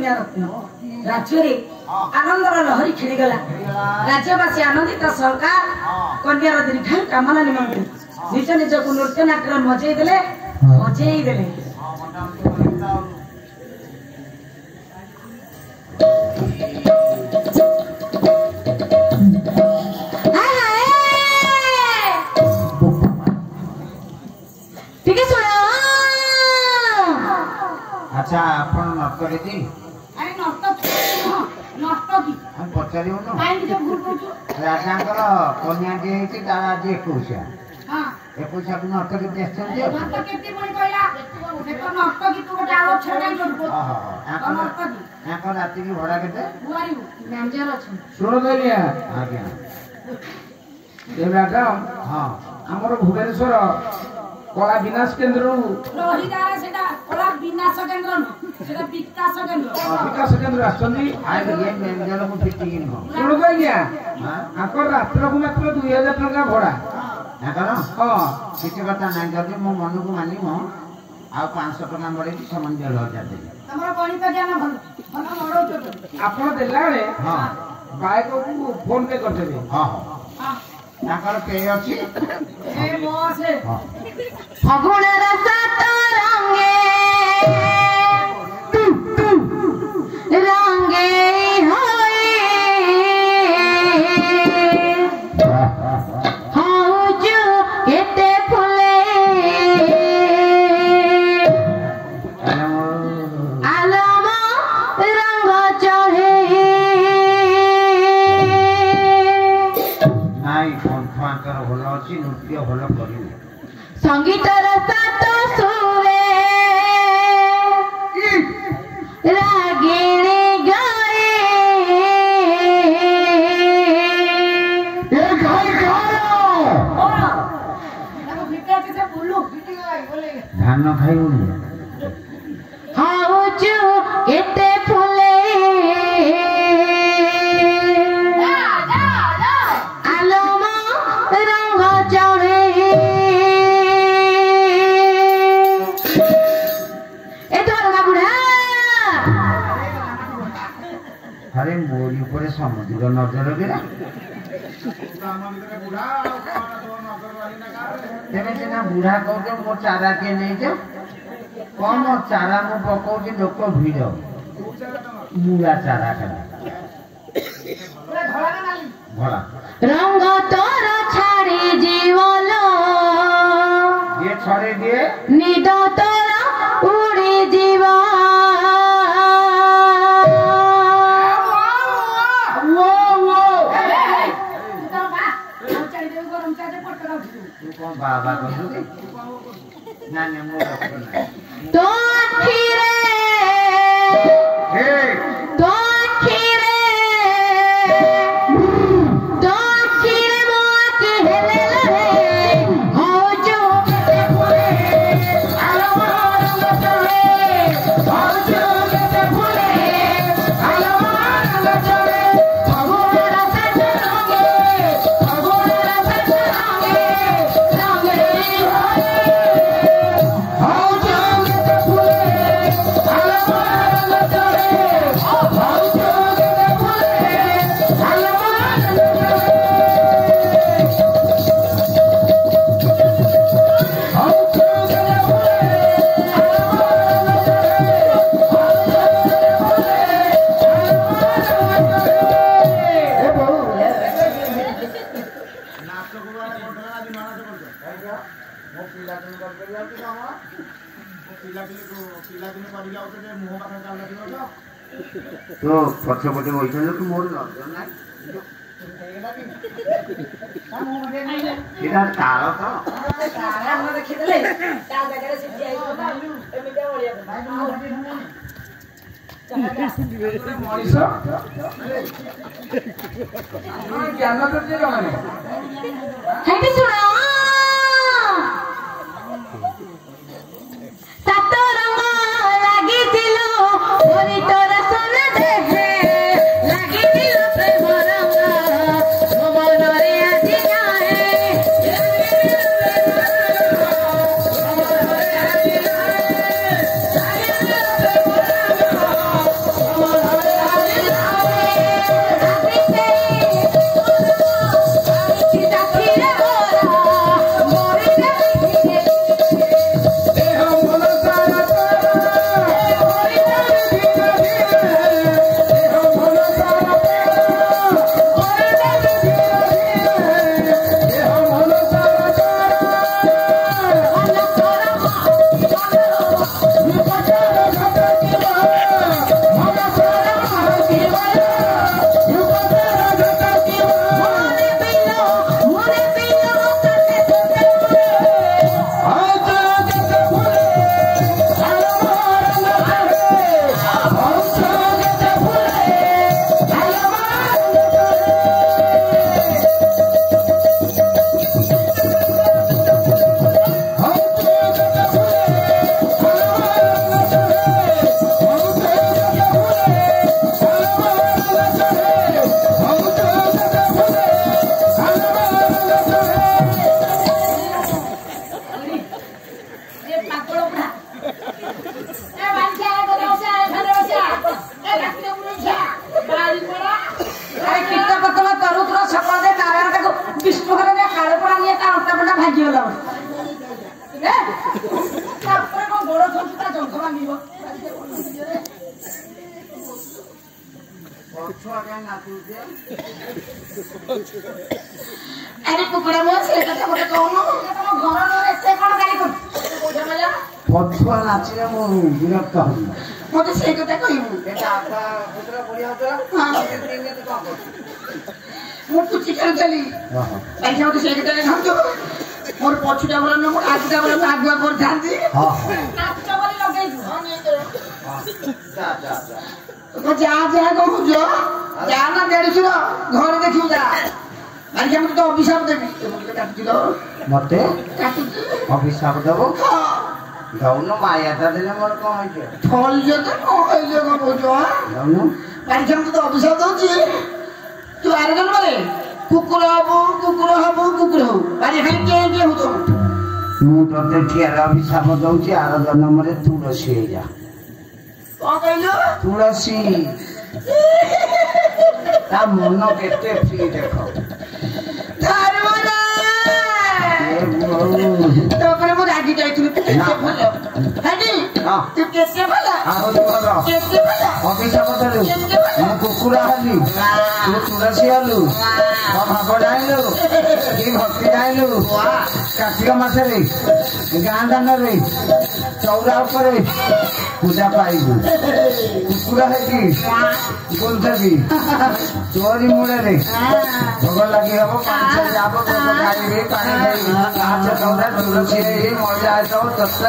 कन्या रत्न राज्य रे आनंदर लहरी खेलीगला राज्यवासी आनंदित सरकार कन्यार दीर्घायु कामना निमंत्रण निज निज को नृत्य नाट्य मजे देले ठीक है सुनो अच्छा अपन नर्तकी थी अरे नर्तकी हम पचारियो न काई जो भूल करछु राजांकर कन्या जे हेछि तारा जे एकुशा हां एकुशा को नर्तकी देखछन जे नर्तकी केति पड़ी कहला से तो नर्तकी तू गोटे आलो छडाई करबो हां नर्तकी आको राति की भड़ा केते बुआरी मैनेजर अछि सुनो कलिया आज्ञा ए बेटा हां हमर भुवनेश्वर कला विनाश केंद्र रहिदार सेटा कला विनाश केंद्र न सेटा विकास केंद्र विकास केंद्र आछंदी आइ ये मैनेजर को फिटिंग हो सुनो कलिया हां आको रात्र को मात्र 2000 टका भड़ा आकर हां किसी बात नहीं जदि मो मन को मानी मो आ 500 टका मरे समान 1500 दे हमर गणित ज्ञान भल भल मरौ तो आपण देला रे हां बाइक को फोन पे कर देबे हां हां नाकर पे अछि ए बॉस हां फगुण रसात रंगे होए हाउजु केते फुले आलम रंग चढ़े नाई कन्फाकर भलो अछि नृत्य भलो करियो संगीतर सात सुरे रागिणी गाए ए गाय गायो हम फिटे से बोलू फिटे गई बोले धान खाइबुनी हाउजु केते फुले आलम रंग चढ़े ए धरना बुढ़ा अरे मोरी ऊपर समुद्र नजर गिरा तेरे सिना बुढ़ा कह के मो चारा के नहीं जो कौन चारा मु पकाउ के लोक भिड़ मुला चारा का भला रंग तोर छाड़ी जीवल ये छड़े दिए निद तोर उड़ी जीवा वो तो बा चढ़ देउ गरम चाय दे पट कर तू कौन बाबा कहू के ना ना मो तो आखिरे हे तो आखिरे तो आखिरे मोके हेले लरे हो जो केते फुले आलम रंग चढ़े हो जो केते फुले आलम रंग चढ़े फगुण रसात रंगे फगुण रसात रंगे रंगे होए हो जो केते फुले आलम रंग चढ़े हो जो केते फुले आलम रंग ए बहु तो पछे पछे बैठल तू मोर नजर ना इधर तारा तो हम देखिले ता जगह से सिद्धि आई तो एमिटा बढ़िया मनीष ज्ञान करते जमाने हेटी सुनो सात रंग लागिथिलो ओरी तोर सोना देहे लागिथिलो प्रेम रंग ମୋ ମନରେ ଆଜି ଯାଏ ମୋ अरे कुकुड़ा मोर से कथा मते कहनु तम घर रे एते कोन गाली कर बुझा मजा पछुआ नाचिले मु विरक्त हई मते से कथा कहबू एटा आपा पुत्र बुढ़िया होतला हां दिन तो काम मु कुछ कर चली हां ऐसे मते से कथा समझो मोर पछुटा बोला न मोर आगुटा बोला न आगुआ कर थांती हां नाचटा बोली लगै छु हां नहीं करो जा जा जा तो जा जा कहू जो जा ना देड़सुर घर देखिउ जा आज हम तो अभिशाप देबी मते काटिलो मते काटु अभिशाप देबो जाउन मायाटा देले मोर कोन होइছে फल जे तो कहले को बुझो जाउन आज हम तो अभिशाप दउची तू आरगन मारे कुकुर हो अरे खाली के हो तो मु तते ठियार अभिशाप दउची आर जन्मरे तुलसी हे जा को कहलो तुलसी ता मन केते फ्री देखो धर्मरा तो पर मो रागी जाइथु केते भलो हडी हां तू केते भलो आहो भलो केते भलो अभिशाप देलु मु कुकुरा हली तू तुलसी हलु भाग डाइलु की भक्ति डाइलु कार्तिक मासरे गाँ दानरे चौरा उपरे पूजा पाइबु कुकुरा है कि गुंथबी चोरी मुड़े भोग लगी हम पांच जाबो खाइबे पानी खाइबे आज चौरा तुलसी रे मजा आइतो तत्त